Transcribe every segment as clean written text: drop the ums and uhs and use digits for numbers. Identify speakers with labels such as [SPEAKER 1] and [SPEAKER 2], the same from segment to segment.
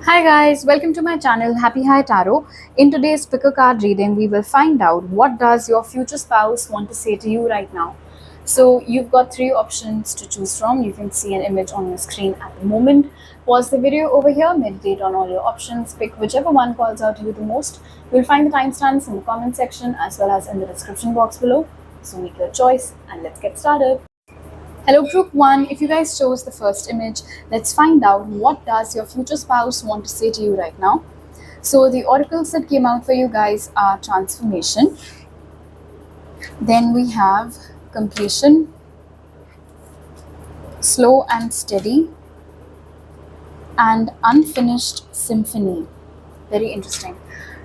[SPEAKER 1] Hi guys, welcome to my channel Happy High Tarot. In today's pick a card reading, we will find out what does your future spouse want to say to you right now. So you've got three options to choose from. You can see an image on your screen at the moment. Pause the video over here, meditate on all your options, pick whichever one calls out to you the most. You'll find the timestamps in the comment section as well as in the description box below. So make your choice and let's get started. Hello group 1, if you guys chose the first image, let's find out what does your future spouse want to say to you right now. So the oracles that came out for you guys are transformation, then we have completion, slow and steady, and unfinished symphony. Very interesting.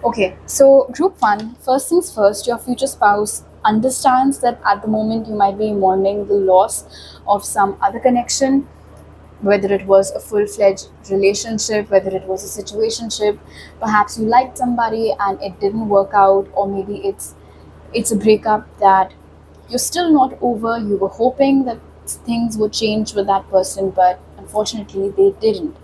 [SPEAKER 1] Okay, so group 1, first things first, your future spouse understands that at the moment you might be mourning the loss of some other connection, whether it was a full-fledged relationship, whether it was a situationship. Perhaps you liked somebody and it didn't work out, or maybe it's a breakup that you're still not over. You were hoping that things would change with that person, but unfortunately they didn't.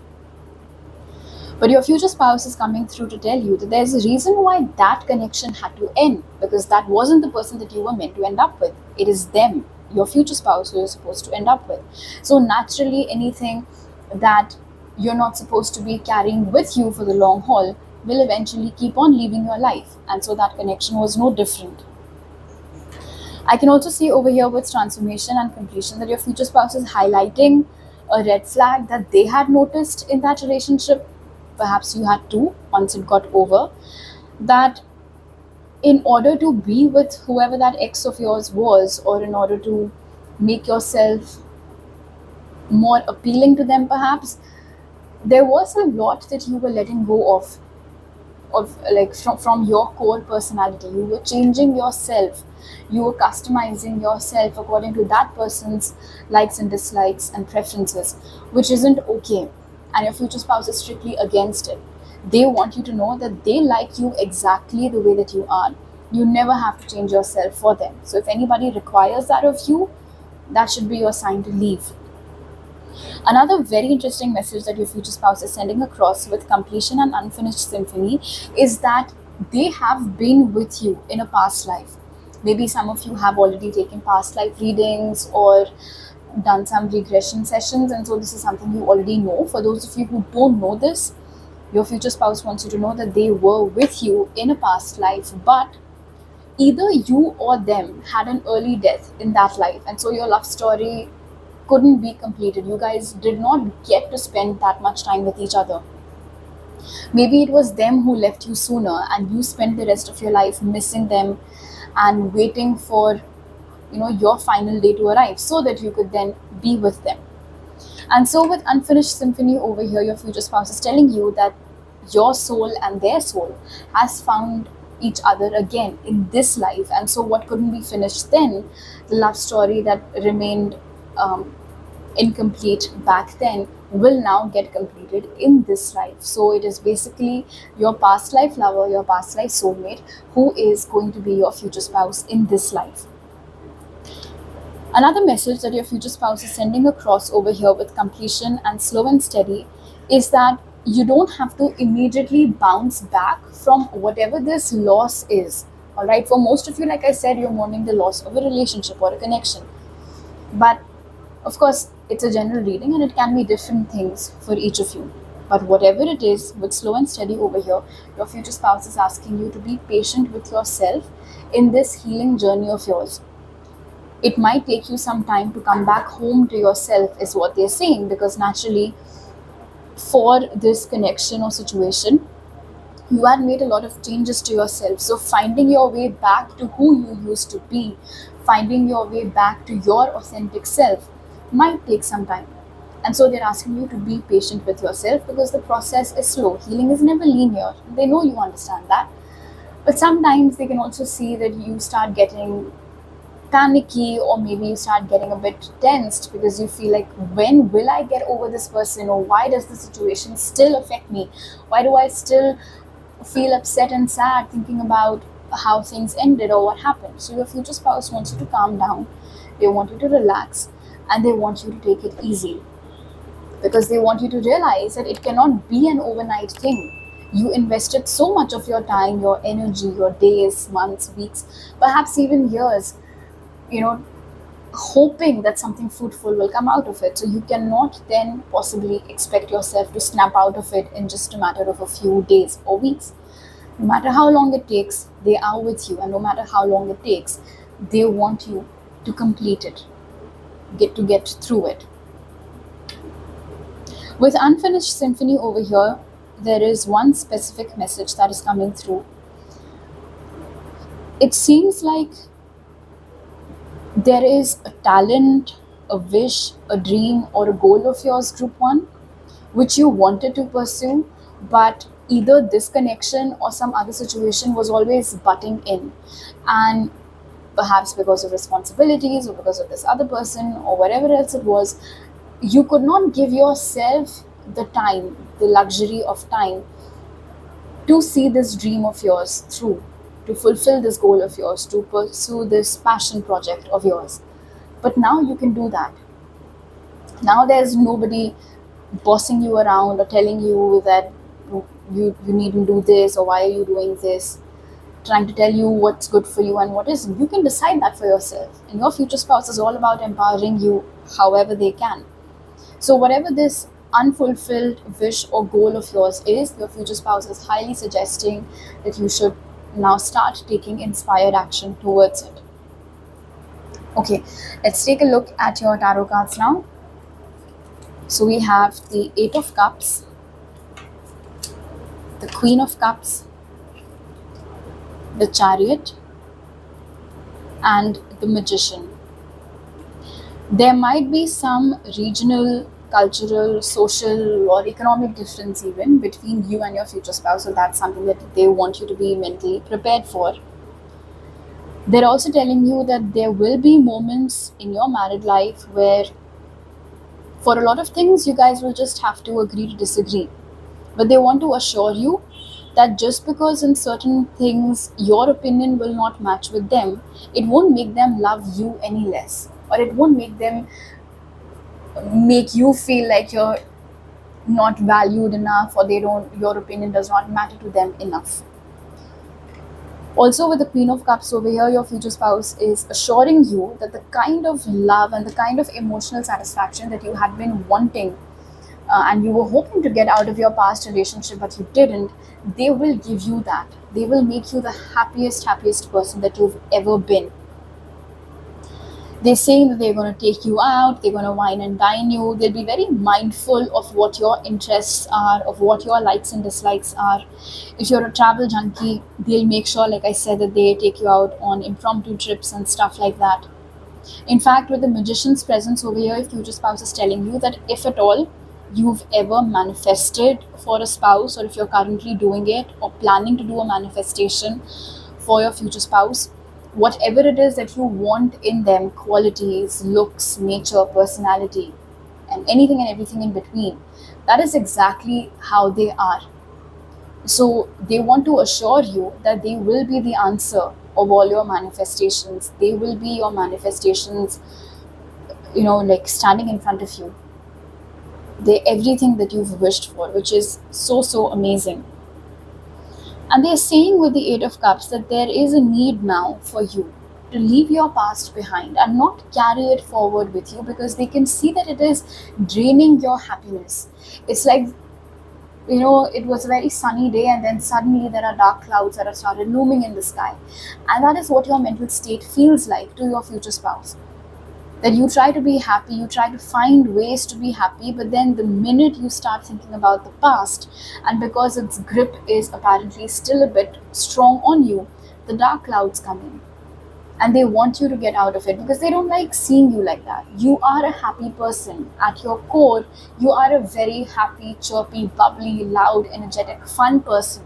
[SPEAKER 1] But your future spouse is coming through to tell you that there's a reason why that connection had to end, because that wasn't the person that you were meant to end up with. It is them, your future spouse, who you're supposed to end up with. So naturally, anything that you're not supposed to be carrying with you for the long haul will eventually keep on leaving your life. And so that connection was no different. I can also see over here with transformation and completion that your future spouse is highlighting a red flag that they had noticed in that relationship. Perhaps you had too, once it got over, that in order to be with whoever that ex of yours was, or in order to make yourself more appealing to them, perhaps there was a lot that you were letting go of like from your core personality. You were changing yourself, you were customizing yourself according to that person's likes and dislikes and preferences, which isn't okay. And your future spouse is strictly against it. They want you to know that they like you exactly the way that you are. You never have to change yourself for them. So if anybody requires that of you, that should be your sign to leave. Another very interesting message that your future spouse is sending across with completion and unfinished symphony is that they have been with you in a past life. Maybe some of you have already taken past life readings or done some regression sessions, and so this is something you already know. For those of you who don't know this, your future spouse wants you to know that they were with you in a past life, but either you or them had an early death in that life, and so your love story couldn't be completed. You guys did not get to spend that much time with each other. Maybe it was them who left you sooner and you spent the rest of your life missing them and waiting for your final day to arrive so that you could then be with them. And so with unfinished symphony over here, your future spouse is telling you that your soul and their soul has found each other again in this life. And so what couldn't be finished then, the love story that remained incomplete back then, will now get completed in this life. So it is basically your past life lover, your past life soulmate, who is going to be your future spouse in this life. Another message that your future spouse is sending across over here with completion and slow and steady is that you don't have to immediately bounce back from whatever this loss is. All right, for most of you, like I said, you're mourning the loss of a relationship or a connection. But of course, it's a general reading and it can be different things for each of you. But whatever it is, with slow and steady over here, your future spouse is asking you to be patient with yourself in this healing journey of yours. It might take you some time to come back home to yourself, is what they're saying, because naturally, for this connection or situation, you had made a lot of changes to yourself. So finding your way back to who you used to be, finding your way back to your authentic self might take some time. And so they're asking you to be patient with yourself because the process is slow. Healing is never linear. They know you understand that. But sometimes they can also see that you start getting panicky, or maybe you start getting a bit tensed because you feel like, when will I get over this person, or why does the situation still affect me? Why do I still feel upset and sad thinking about how things ended or what happened? So your future spouse wants you to calm down, they want you to relax, and they want you to take it easy. because they want you to realize that it cannot be an overnight thing. You invested so much of your time, your energy, your days, months, weeks, perhaps even years, you know, hoping that something fruitful will come out of it. So you cannot then possibly expect yourself to snap out of it in just a matter of a few days or weeks. No matter how long it takes, they are with you, and no matter how long it takes, they want you to complete it, get through it. With Unfinished Symphony over here, there is one specific message that is coming through. It seems like there is a talent, a wish, a dream, or a goal of yours, Group 1, which you wanted to pursue, but either this connection or some other situation was always butting in. And perhaps because of responsibilities or because of this other person or whatever else it was, you could not give yourself the time, the luxury of time to see this dream of yours through, to fulfill this goal of yours, to pursue this passion project of yours. But now you can do that. Now there's nobody bossing you around or telling you that you need to do this, or why are you doing this, trying to tell you what's good for you and what isn't. You can decide that for yourself. And your future spouse is all about empowering you however they can. So, whatever this unfulfilled wish or goal of yours is, your future spouse is highly suggesting that you should now start taking inspired action towards it. Okay, let's take a look at your tarot cards now. So, we have the Eight of Cups, the Queen of Cups, the Chariot, and the Magician. There might be some regional, cultural, social, or economic difference even between you and your future spouse, so that's something that they want you to be mentally prepared for. They're also telling you that there will be moments in your married life where, for a lot of things, you guys will just have to agree to disagree. But they want to assure you that just because in certain things your opinion will not match with them, it won't make them love you any less, or it won't make you feel like you're not valued enough, or your opinion does not matter to them enough. Also, with the Queen of Cups over here, your future spouse is assuring you that the kind of love and the kind of emotional satisfaction that you had been wanting, and you were hoping to get out of your past relationship but you didn't, they will give you that. They will make you the happiest person that you've ever been. They're saying that they're going to take you out, they're going to wine and dine you, they'll be very mindful of what your interests are, of what your likes and dislikes are. If you're a travel junkie, they'll make sure, like I said, that they take you out on impromptu trips and stuff like that. In fact, with the Magician's presence over here, if future spouse is telling you that if at all you've ever manifested for a spouse, or if you're currently doing it or planning to do a manifestation for your future spouse, whatever it is that you want in them, qualities, looks, nature, personality, and anything and everything in between, that is exactly how they are. So they want to assure you that they will be the answer of all your manifestations. They will be your manifestations, like standing in front of you. They're everything that you've wished for, which is so amazing. And they're saying with the Eight of Cups that there is a need now for you to leave your past behind and not carry it forward with you, because they can see that it is draining your happiness. It's like, it was a very sunny day and then suddenly there are dark clouds that have started looming in the sky. And that is what your mental state feels like to your future spouse. That you try to be happy, you try to find ways to be happy, but then the minute you start thinking about the past, and because its grip is apparently still a bit strong on you, the dark clouds come in. And they want you to get out of it because they don't like seeing you like that. You are a happy person. At your core, you are a very happy, chirpy, bubbly, loud, energetic, fun person.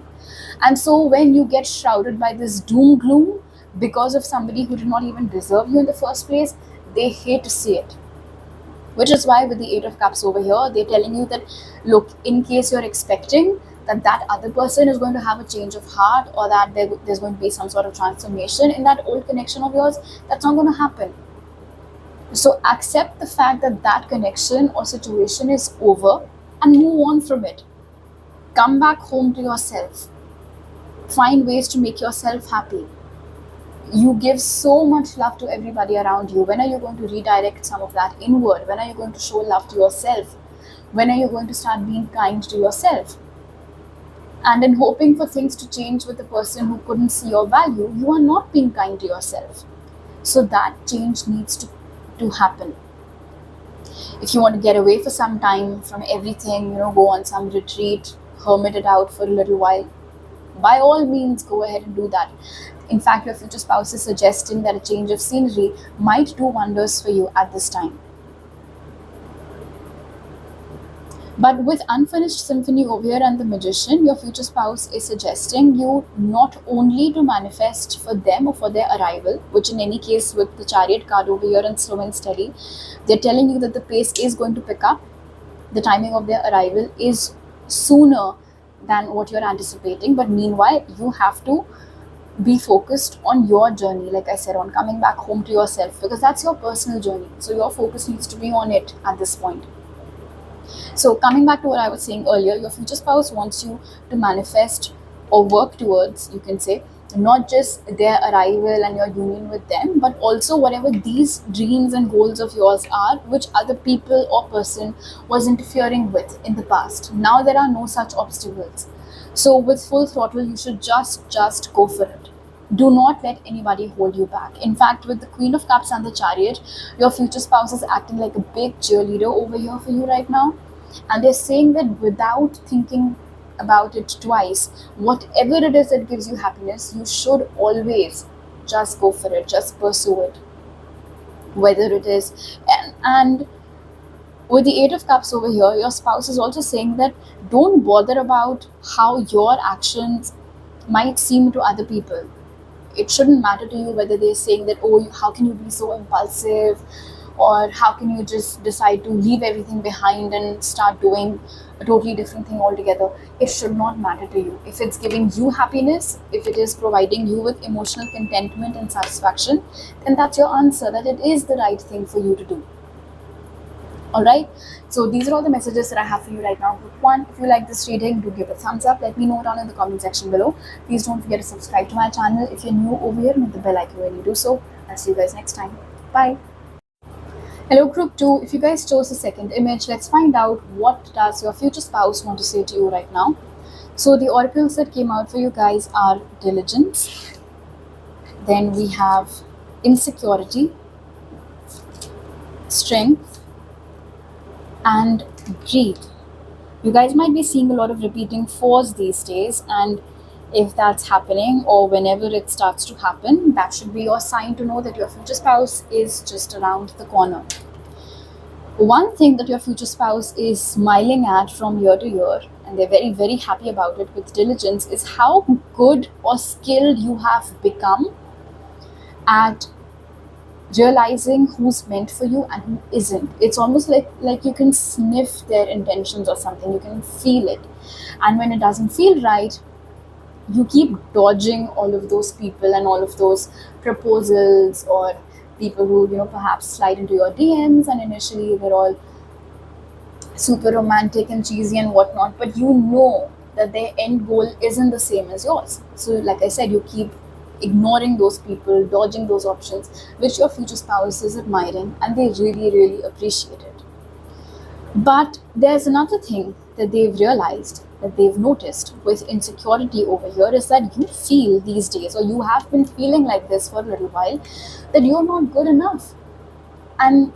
[SPEAKER 1] And so when you get shrouded by this doom gloom because of somebody who did not even deserve you in the first place, they hate to see it. Which is why with the Eight of Cups over here, they're telling you that, look, in case you're expecting that other person is going to have a change of heart, or that there's going to be some sort of transformation in that old connection of yours, that's not going to happen. So accept the fact that that connection or situation is over and move on from it. Come back home to yourself. Find ways to make yourself happy. You give so much love to everybody around you. When are you going to redirect some of that inward? When are you going to show love to yourself? When are you going to start being kind to yourself? And in hoping for things to change with the person who couldn't see your value, you are not being kind to yourself. So that change needs to happen. If you want to get away for some time from everything, go on some retreat, hermit it out for a little while, by all means go ahead and do that. In fact, your future spouse is suggesting that a change of scenery might do wonders for you at this time. But with Unfinished Symphony over here and the Magician, your future spouse is suggesting you not only to manifest for them or for their arrival, which in any case with the Chariot card over here and Slow and Steady, they're telling you that the pace is going to pick up. The timing of their arrival is sooner than what you're anticipating. But meanwhile, you have to be focused on your journey, like I said, on coming back home to yourself, because that's your personal journey. So your focus needs to be on it at this point. So coming back to what I was saying earlier, your future spouse wants you to manifest or work towards, you can say, not just their arrival and your union with them, but also whatever these dreams and goals of yours are, which other people or person was interfering with in the past. Now there are no such obstacles. So with full throttle, you should just go for it. Do not let anybody hold you back. In fact, with the Queen of Cups and the Chariot, your future spouse is acting like a big cheerleader over here for you right now. And they're saying that without thinking about it twice, whatever it is that gives you happiness, you should always just go for it, just pursue it. Whether it is, and with the Eight of Cups over here, your spouse is also saying that don't bother about how your actions might seem to other people. It shouldn't matter to you whether they're saying that, oh, how can you be so impulsive, or how can you just decide to leave everything behind and start doing a totally different thing altogether. It should not matter to you. If it's giving you happiness, if it is providing you with emotional contentment and satisfaction, then that's your answer, that it is the right thing for you to do. Alright, so these are all the messages that I have for you right now. Group 1, if you like this reading, do give it a thumbs up. Let me know down in the comment section below. Please don't forget to subscribe to my channel. If you're new over here, hit the bell icon when you do so. I'll see you guys next time. Bye. Hello Group 2, if you guys chose the second image, let's find out what does your future spouse want to say to you right now. So the oracles that came out for you guys are diligence. Then we have insecurity, strength, and breathe. You guys might be seeing a lot of repeating fours these days, and if that's happening or whenever it starts to happen, that should be your sign to know that your future spouse is just around the corner. One thing that your future spouse is smiling at from year to year, and they're very, very happy about it with diligence, is how good or skilled you have become at realizing who's meant for you and who isn't. It's almost like you can sniff their intentions or something. You can feel it. And when it doesn't feel right, you keep dodging all of those people and all of those proposals or people who, perhaps slide into your DMs, and initially they're all super romantic and cheesy and whatnot, but you know that their end goal isn't the same as yours. So like I said, you keep ignoring those people, dodging those options, which your future spouse is admiring, and they really, really appreciate it. But there's another thing that they've realized, that they've noticed with insecurity over here, is that you feel these days, or you have been feeling like this for a little while, that you're not good enough. And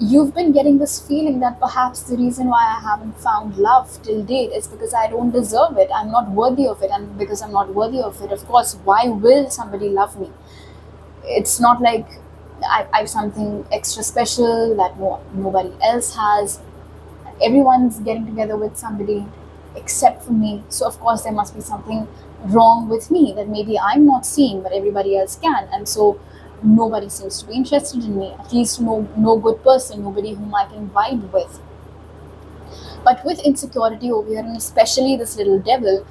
[SPEAKER 1] you've been getting this feeling that perhaps the reason why I haven't found love till date is because I don't deserve it, I'm not worthy of it, and because I'm not worthy of it, of course, why will somebody love me? It's not like I've something extra special that nobody else has. Everyone's getting together with somebody except for me, so of course there must be something wrong with me that maybe I'm not seeing but everybody else can, and so nobody seems to be interested in me, at least no good person, nobody whom I can vibe with. But with insecurity over here, and especially this little devil,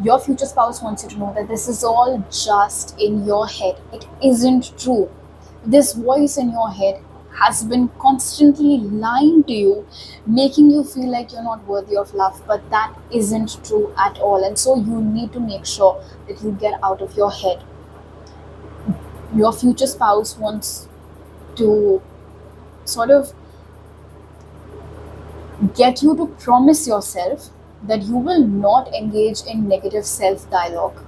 [SPEAKER 1] your future spouse wants you to know that this is all just in your head. It isn't true. This voice in your head has been constantly lying to you, making you feel like you're not worthy of love, but that isn't true at all. And so you need to make sure that you get out of your head. Your future spouse wants to sort of get you to promise yourself that you will not engage in negative self dialogue.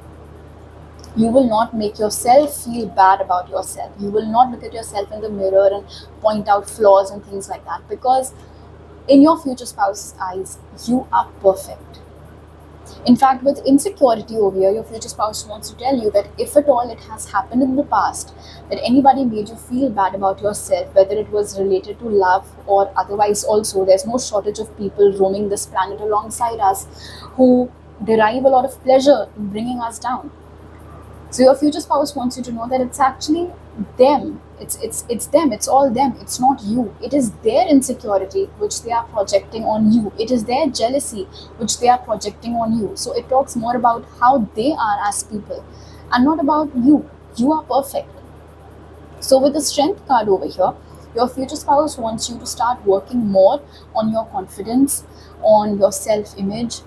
[SPEAKER 1] You will not make yourself feel bad about yourself. You will not look at yourself in the mirror and point out flaws and things like that, because in your future spouse's eyes, you are perfect. In fact, with insecurity over here, your future spouse wants to tell you that if at all it has happened in the past, that anybody made you feel bad about yourself, whether it was related to love or otherwise, also, there's no shortage of people roaming this planet alongside us who derive a lot of pleasure in bringing us down. So your future spouse wants you to know that it's actually them. It's them. It's all them. It's not you. It is their insecurity which they are projecting on you. It is their jealousy which they are projecting on you. So it talks more about how they are as people and not about you. You are perfect. So with the strength card over here, your future spouse wants you to start working more on your confidence, on your self-image,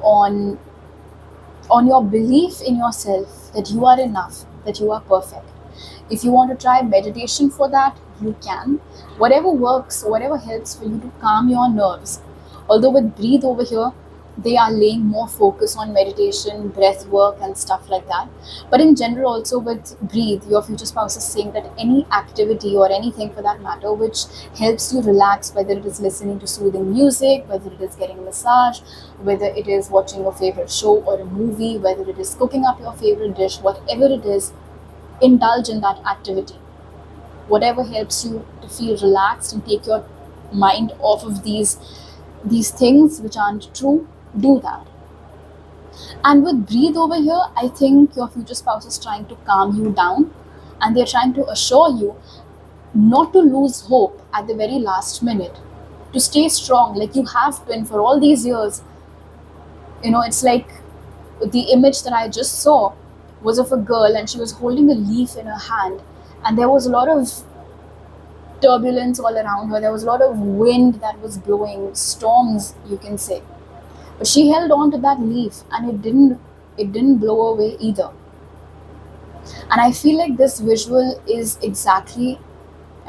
[SPEAKER 1] on your belief in yourself that you are enough, that you are perfect. If you want to try meditation for that, you can. Whatever works, whatever helps for you to calm your nerves. Although with Breathe over here, they are laying more focus on meditation, breath work, and stuff like that. But in general, also with Breathe, your future spouse is saying that any activity or anything for that matter which helps you relax, whether it is listening to soothing music, whether it is getting a massage, whether it is watching your favorite show or a movie, whether it is cooking up your favorite dish, whatever it is, indulge in that activity. Whatever helps you to feel relaxed and take your mind off of these things which aren't true, do that. And with Breathe over here, I think your future spouse is trying to calm you down, and they're trying to assure you not to lose hope at the very last minute, to stay strong like you have been for all these years. It's like the image that I just saw was of a girl, and she was holding a leaf in her hand, and there was a lot of turbulence all around her. There was a lot of wind that was blowing, storms, you can say. But she held on to that leaf, and it didn't blow away either. And I feel like this visual is exactly,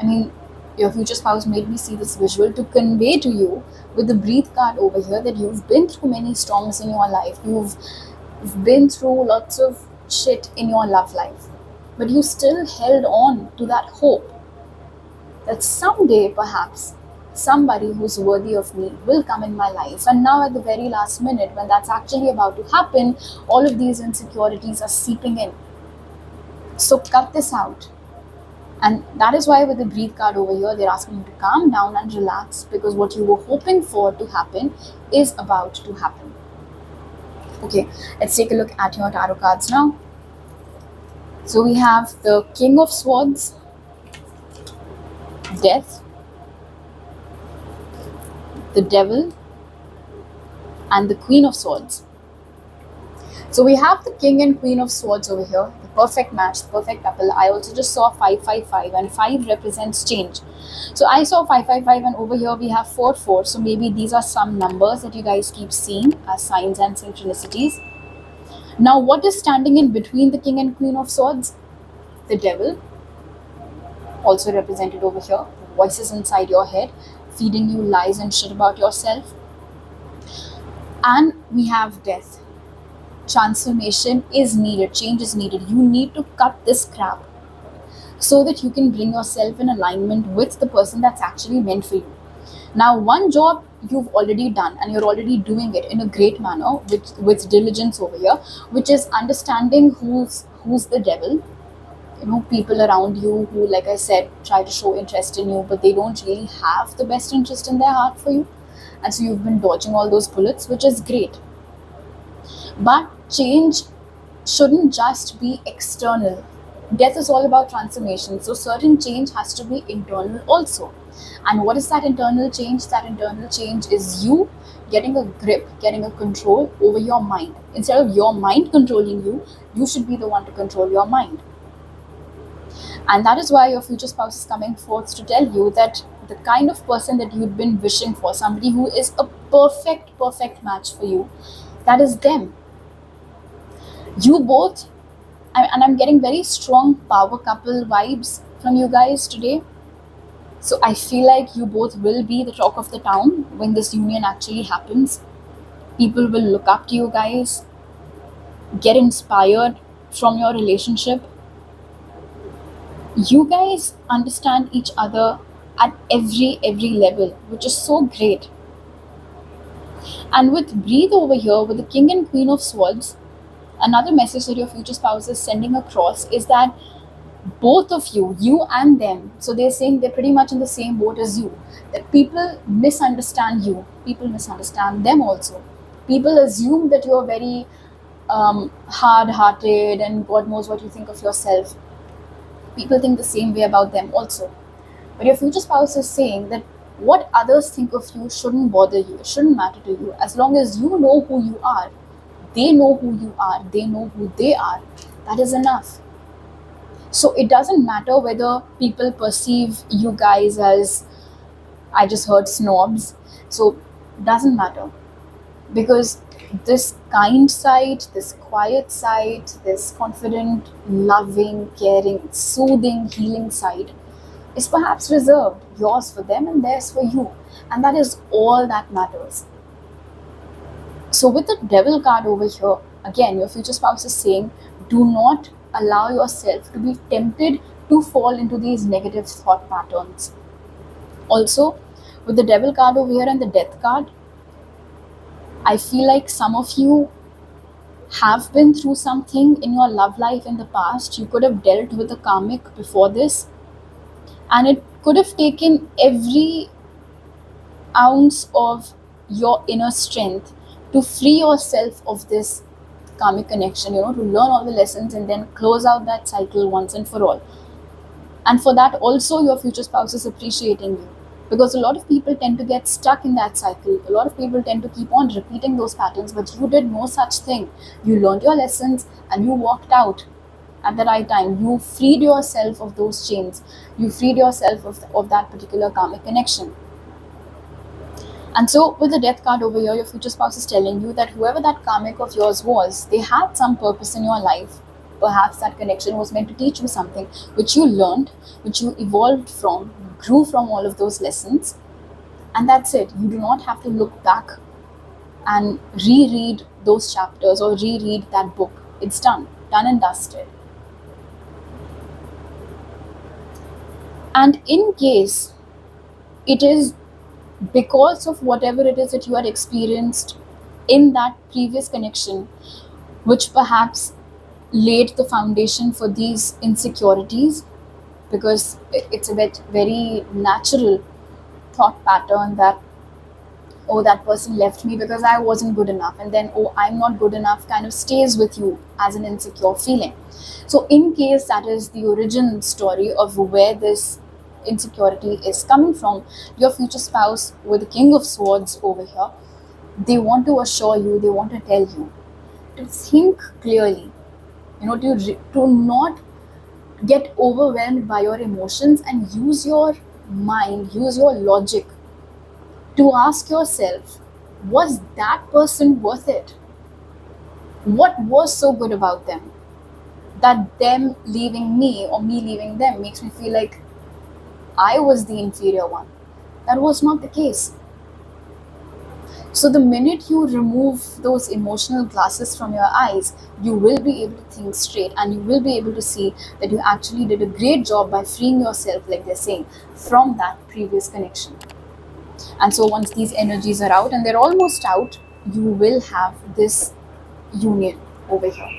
[SPEAKER 1] I mean, your future spouse made me see this visual to convey to you with the Breathe card over here that you've been through many storms in your life. You've been through lots of shit in your love life, but you still held on to that hope that someday perhaps somebody who's worthy of me will come in my life. And now at the very last minute, when that's actually about to happen, all of these insecurities are seeping in. So cut this out. And that is why with the Breathe card over here, they're asking you to calm down and relax, because what you were hoping for to happen is about to happen. Okay, let's take a look at your tarot cards now. So we have the King of Swords, Death, the Devil, and the Queen of Swords. So we have the King and Queen of Swords over here, the perfect match, the perfect couple. I also just saw 555, and 5 represents change. So I saw 555, and over here we have 44. So maybe these are some numbers that you guys keep seeing as signs and synchronicities. Now, what is standing in between the King and Queen of Swords? The Devil, also represented over here. Voices inside your head, feeding you lies and shit about yourself. And we have Death. Transformation is needed, change is needed. You need to cut this crap so that you can bring yourself in alignment with the person that's actually meant for you. Now, one job you've already done, and you're already doing it in a great manner with diligence over here, which is understanding who's the devil. People around you who, like I said, try to show interest in you, but they don't really have the best interest in their heart for you. And so you've been dodging all those bullets, which is great. But change shouldn't just be external. Death is all about transformation. So certain change has to be internal also. And what is that internal change? That internal change is you getting a grip, getting a control over your mind. Instead of your mind controlling you, you should be the one to control your mind. And that is why your future spouse is coming forth to tell you that the kind of person that you've been wishing for, somebody who is a perfect match for you, that is them. You both, and I'm getting very strong power couple vibes from you guys today. So I feel like you both will be the talk of the town when this union actually happens. People will look up to you guys, get inspired from your relationship. You guys understand each other at every level, which is so great. And with Breathe over here, with the King and Queen of Swords, another message that your future spouse is sending across is that both of you and them, so they're saying they're pretty much in the same boat as you, that people misunderstand you, people misunderstand them also. People assume that you're very hard-hearted and God knows what you think of yourself. People think the same way about them also. But your future spouse is saying that what others think of you shouldn't bother you, it shouldn't matter to you. As long as you know who you are, they know who you are, they know who they are, that is enough. So it doesn't matter whether people perceive you guys as, I just heard, snobs. So it doesn't matter, because this kind side, this quiet side, this confident, loving, caring, soothing, healing side is perhaps reserved, yours for them and theirs for you. And that is all that matters. So with the Devil card over here, again, your future spouse is saying, do not allow yourself to be tempted to fall into these negative thought patterns. Also, with the Devil card over here and the Death card, I feel like some of you have been through something in your love life in the past. You could have dealt with a karmic before this, and it could have taken every ounce of your inner strength to free yourself of this karmic connection, to learn all the lessons and then close out that cycle once and for all. And for that also your future spouse is appreciating you, because a lot of people tend to get stuck in that cycle. A lot of people tend to keep on repeating those patterns, but you did no such thing. You learned your lessons and you walked out at the right time. You freed yourself of those chains. You freed yourself of that particular karmic connection. And so with the Death card over here, your future spouse is telling you that whoever that karmic of yours was, they had some purpose in your life. Perhaps that connection was meant to teach you something, which you learned, which you evolved from, grew from all of those lessons. And that's it. You do not have to look back and reread those chapters or reread that book. It's done and dusted. And in case it is because of whatever it is that you had experienced in that previous connection, which perhaps laid the foundation for these insecurities, because it's a very natural thought pattern that, oh, that person left me because I wasn't good enough, and then, oh, I'm not good enough kind of stays with you as an insecure feeling. So in case that is the origin story of where this insecurity is coming from, your future spouse with the King of Swords over here, they want to assure you, they want to tell you to think clearly, to not get overwhelmed by your emotions, and use your mind, use your logic to ask yourself, was that person worth it? What was so good about them that them leaving me or me leaving them makes me feel like I was the inferior one? That was not the case. So the minute you remove those emotional glasses from your eyes, you will be able to think straight, and you will be able to see that you actually did a great job by freeing yourself, like they're saying, from that previous connection. And so once these energies are out, and they're almost out, you will have this union over here.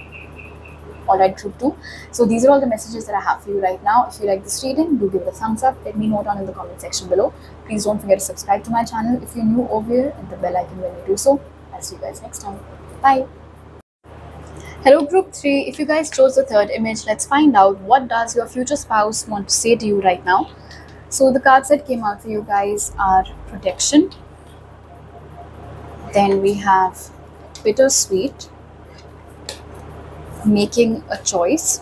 [SPEAKER 1] Alright, group 2. So these are all the messages that I have for you right now. If you like this reading, do give it a thumbs up. Let me know down in the comment section below. Please don't forget to subscribe to my channel if you're new over here, and the bell icon when you do so. I'll see you guys next time. Bye. Hello group 3. If you guys chose the third image, let's find out what does your future spouse want to say to you right now. So the cards that came out for you guys are protection. Then we have bittersweet, making a choice,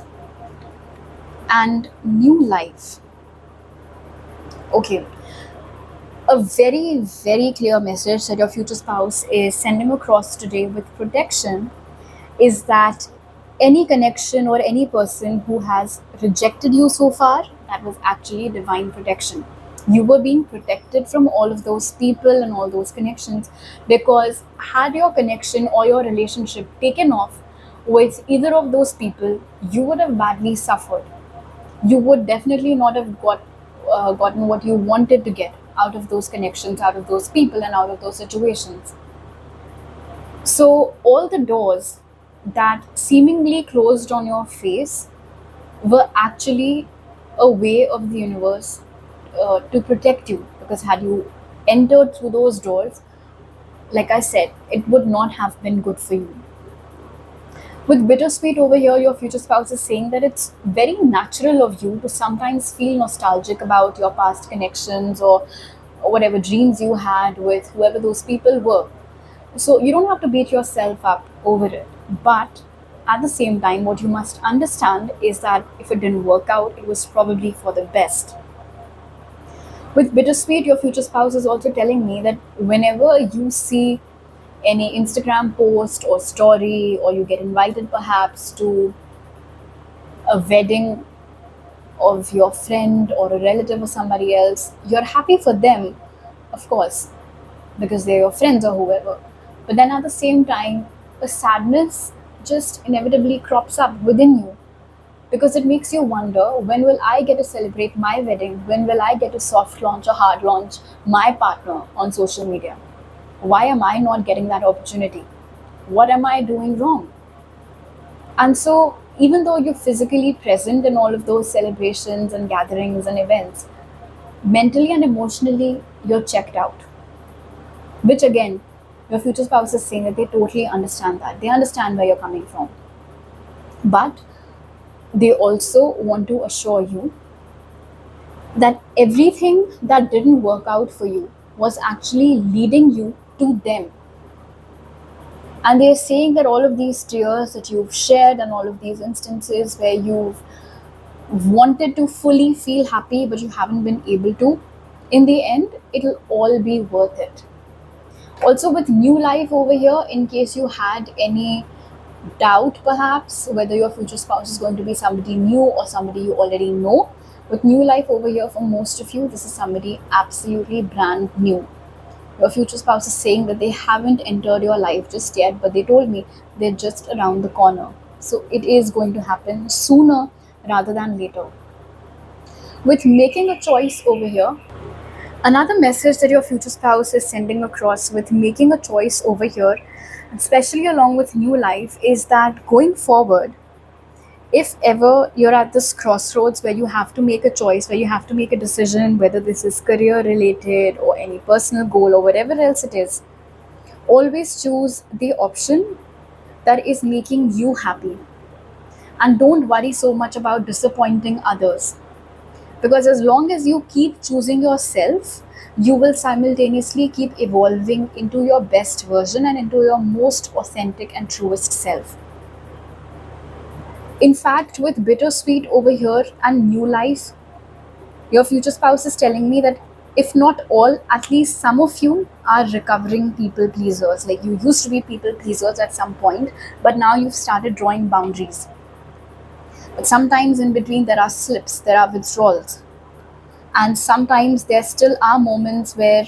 [SPEAKER 1] and new life. Okay, a very, very clear message that your future spouse is sending across today with protection is that any connection or any person who has rejected you so far, that was actually divine protection. You were being protected from all of those people and all those connections, because had your connection or your relationship taken off with either of those people, you would have badly suffered. You would definitely not have gotten what you wanted to get out of those connections, out of those people, and out of those situations. So, all the doors that seemingly closed on your face were actually a way of the universe to protect you. Because had you entered through those doors, like I said, it would not have been good for you. With bittersweet over here, your future spouse is saying that it's very natural of you to sometimes feel nostalgic about your past connections, or whatever dreams you had with whoever those people were. So you don't have to beat yourself up over it. But at the same time, what you must understand is that if it didn't work out, it was probably for the best. With bittersweet, your future spouse is also telling me that whenever you see any Instagram post or story, or you get invited perhaps to a wedding of your friend or a relative or somebody else, you're happy for them, of course, because they're your friends or whoever. But then at the same time, a sadness just inevitably crops up within you, because it makes you wonder, when will I get to celebrate my wedding? When will I get to soft launch or hard launch my partner on social media? Why am I not getting that opportunity? What am I doing wrong? And so, even though you're physically present in all of those celebrations and gatherings and events, mentally and emotionally, you're checked out. Which again, your future spouse is saying that they totally understand that. They understand where you're coming from. But they also want to assure you that everything that didn't work out for you was actually leading you to them. And they're saying that all of these tears that you've shared and all of these instances where you've wanted to fully feel happy but you haven't been able to, in the end, it'll all be worth it. Also, with new life over here, in case you had any doubt perhaps whether your future spouse is going to be somebody new or somebody you already know, with new life over here, for most of you, this is somebody absolutely brand new. Your future spouse is saying that they haven't entered your life just yet, but they told me they're just around the corner. So it is going to happen sooner rather than later. With making a choice over here, another message that your future spouse is sending across with making a choice over here, especially along with new life, is that going forward, if ever you're at this crossroads where you have to make a choice, where you have to make a decision, whether this is career related or any personal goal or whatever else it is, always choose the option that is making you happy. And don't worry so much about disappointing others. Because as long as you keep choosing yourself, you will simultaneously keep evolving into your best version and into your most authentic and truest self. In fact, with bittersweet over here and new life, your future spouse is telling me that if not all, at least some of you are recovering people pleasers. Like, you used to be people pleasers at some point, but now you've started drawing boundaries. But sometimes in between, there are slips, there are withdrawals. And sometimes there still are moments where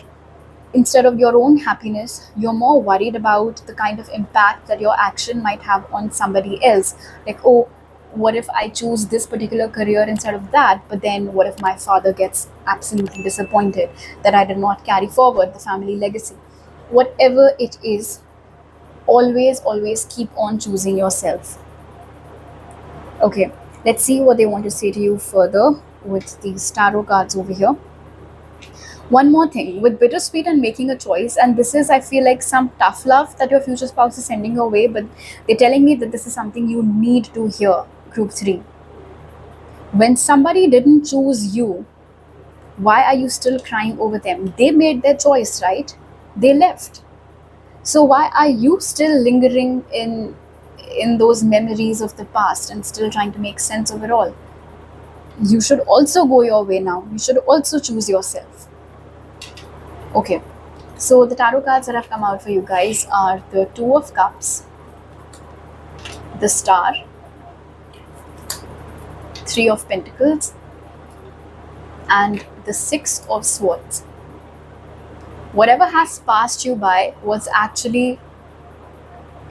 [SPEAKER 1] instead of your own happiness, you're more worried about the kind of impact that your action might have on somebody else. Like, oh, what if I choose this particular career instead of that? But then what if my father gets absolutely disappointed that I did not carry forward the family legacy? Whatever it is, always, always keep on choosing yourself. Okay, let's see what they want to say to you further with these tarot cards over here. One more thing with bittersweet and making a choice, and this is, I feel like, some tough love that your future spouse is sending your way, but they're telling me that this is something you need to hear. Group 3. When somebody didn't choose you, why are you still crying over them? They made their choice, right? They left. So why are you still lingering in those memories of the past and still trying to make sense of it all? You should also go your way now. You should also choose yourself. Okay. So the tarot cards that have come out for you guys are the Two of Cups, the Star, Three of Pentacles, and the Six of Swords. Whatever has passed you by was actually,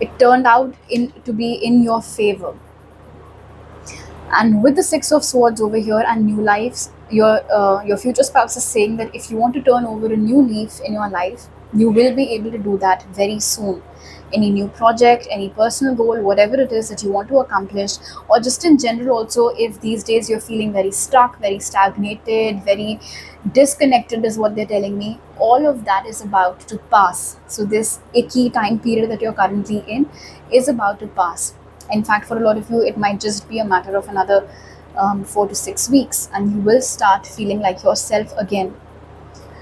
[SPEAKER 1] it turned out to be in your favor. And with the Six of Swords over here and new lives, your future spouse is saying that if you want to turn over a new leaf in your life, you will be able to do that very soon. Any new project, any personal goal, whatever it is that you want to accomplish, or just in general also, if these days you're feeling very stuck, very stagnated, very disconnected is what they're telling me, all of that is about to pass. So this icky time period that you're currently in is about to pass. In fact, for a lot of you, it might just be a matter of another 4 to 6 weeks, and you will start feeling like yourself again.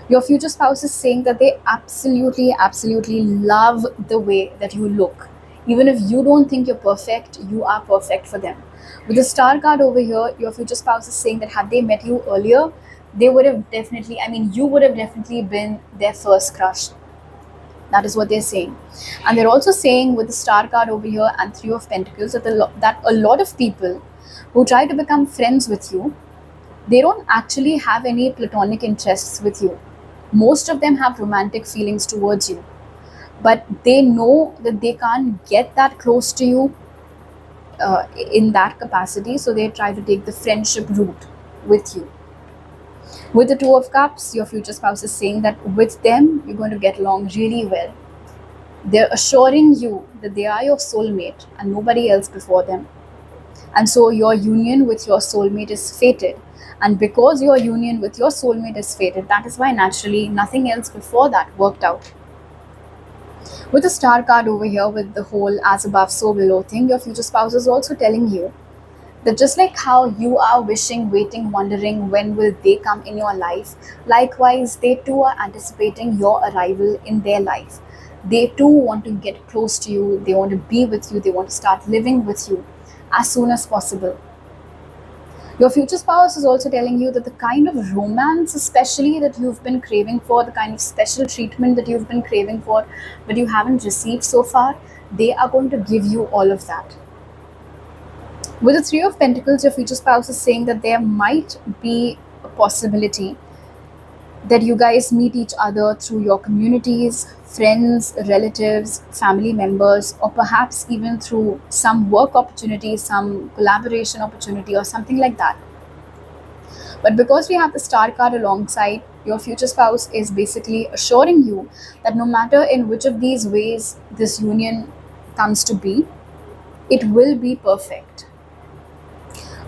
[SPEAKER 1] Your future spouse is saying that they absolutely, absolutely love the way that you look. Even if you don't think you're perfect, you are perfect for them. With the Star card over here, your future spouse is saying that had they met you earlier, they would have definitely, you would have definitely been their first crush. That is what they're saying. And they're also saying with the Star card over here and Three of Pentacles that a lot of people who try to become friends with you, they don't actually have any platonic interests with you. Most of them have romantic feelings towards you, but they know that they can't get that close to you in that capacity, so they try to take the friendship route with you. With the Two of Cups, your future spouse is saying that with them, you're going to get along really well. They're assuring you that they are your soulmate and nobody else before them. And so your union with your soulmate is fated. And because your union with your soulmate is fated, that is why naturally nothing else before that worked out. With the Star card over here with the whole as above, so below thing, your future spouse is also telling you that just like how you are wishing, waiting, wondering when will they come in your life, likewise they too are anticipating your arrival in their life. They too want to get close to you, they want to be with you, they want to start living with you as soon as possible. Your future spouse is also telling you that the kind of romance, especially that you've been craving for, the kind of special treatment that you've been craving for, but you haven't received so far, they are going to give you all of that. With the Three of Pentacles, your future spouse is saying that there might be a possibility that you guys meet each other through your communities, friends, relatives, family members, or perhaps even through some work opportunity, some collaboration opportunity, or something like that. But because we have the Star card alongside, your future spouse is basically assuring you that no matter in which of these ways this union comes to be, it will be perfect.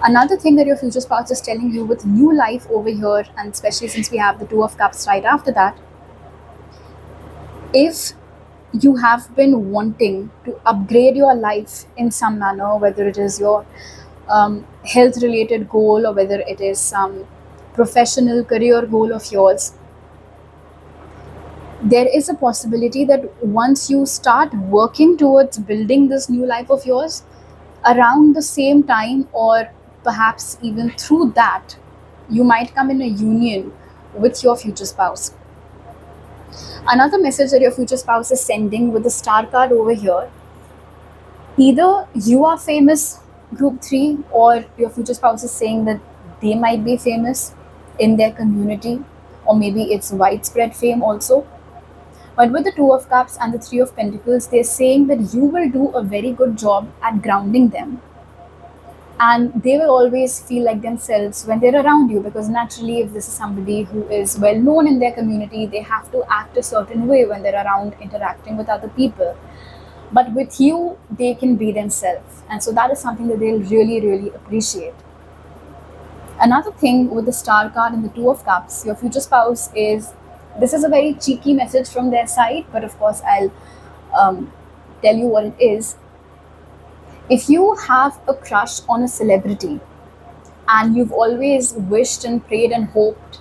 [SPEAKER 1] Another thing that your future spouse is telling you with new life over here, and especially since we have the Two of Cups right after that, if you have been wanting to upgrade your life in some manner, whether it is your health related goal or whether it is some professional career goal of yours, there is a possibility that once you start working towards building this new life of yours, around the same time or perhaps even through that, you might come in a union with your future spouse. Another message that your future spouse is sending with the Star card over here, either you are famous, group 3, or your future spouse is saying that they might be famous in their community, or maybe it's widespread fame also. But with the Two of Cups and the Three of Pentacles, they're saying that you will do a very good job at grounding them, and they will always feel like themselves when they're around you, because naturally if this is somebody who is well known in their community, they have to act a certain way when they're around interacting with other people. But with you, they can be themselves, and so that is something that they'll really, really appreciate. Another thing with the Star card and the Two of Cups, your future spouse is, this is a very cheeky message from their side, but of course I'll tell you what it is. If you have a crush on a celebrity and you've always wished and prayed and hoped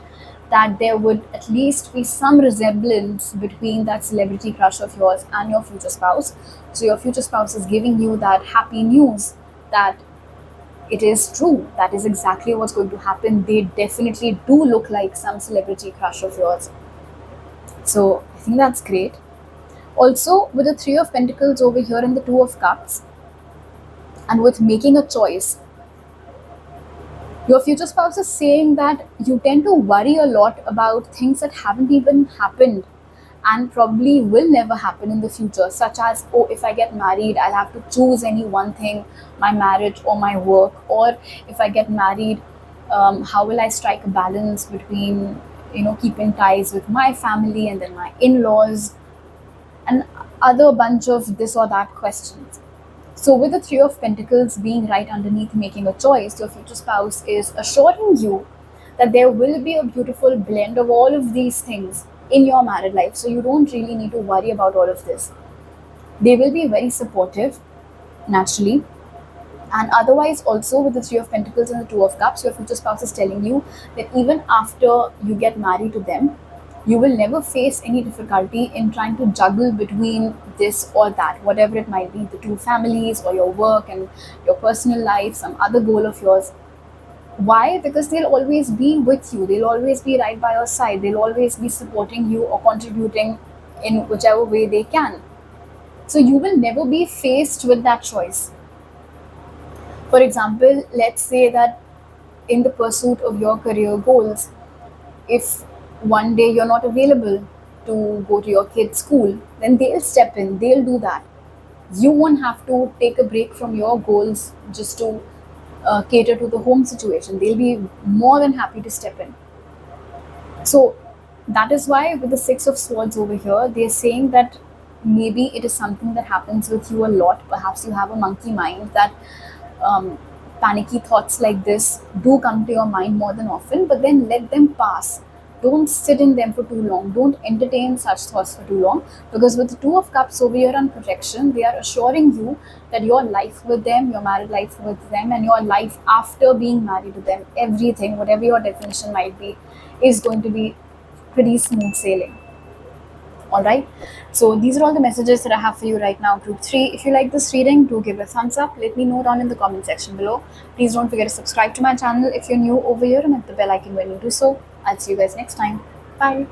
[SPEAKER 1] that there would at least be some resemblance between that celebrity crush of yours and your future spouse, so your future spouse is giving you that happy news that it is true. That is exactly what's going to happen. They definitely do look like some celebrity crush of yours. So I think that's great. Also, with the Three of Pentacles over here and the Two of Cups, and with making a choice, your future spouse is saying that you tend to worry a lot about things that haven't even happened and probably will never happen in the future, such as, oh, if I get married, I'll have to choose any one thing, my marriage or my work, or if I get married, how will I strike a balance between, keeping ties with my family and then my in-laws, and other bunch of this or that questions. So, with the Three of Pentacles being right underneath making a choice, your future spouse is assuring you that there will be a beautiful blend of all of these things in your married life. So, you don't really need to worry about all of this. They will be very supportive, naturally. And otherwise, also with the Three of Pentacles and the Two of Cups, your future spouse is telling you that even after you get married to them, you will never face any difficulty in trying to juggle between this or that, whatever it might be, the two families or your work and your personal life, some other goal of yours. Why? Because they'll always be with you, they'll always be right by your side, they'll always be supporting you or contributing in whichever way they can. So you will never be faced with that choice. For example, let's say that in the pursuit of your career goals, if one day you're not available to go to your kid's school, then they'll step in, they'll do that. You won't have to take a break from your goals just to cater to the home situation. They'll be more than happy to step in. So that is why with the Six of Swords over here, they're saying that maybe it is something that happens with you a lot. Perhaps you have a monkey mind that panicky thoughts like this do come to your mind more than often, but then let them pass. Don't sit in them for too long. Don't entertain such thoughts for too long, because with the Two of Cups over here on protection, they are assuring you that your life with them, your married life with them, and your life after being married to them, everything, whatever your definition might be, is going to be pretty smooth sailing. Alright, so these are all the messages that I have for you right now, Group 3. If you like this reading, do give it a thumbs up. Let me know down in the comment section below. Please don't forget to subscribe to my channel if you're new over here and hit the bell icon when you do so. I'll see you guys next time. Bye.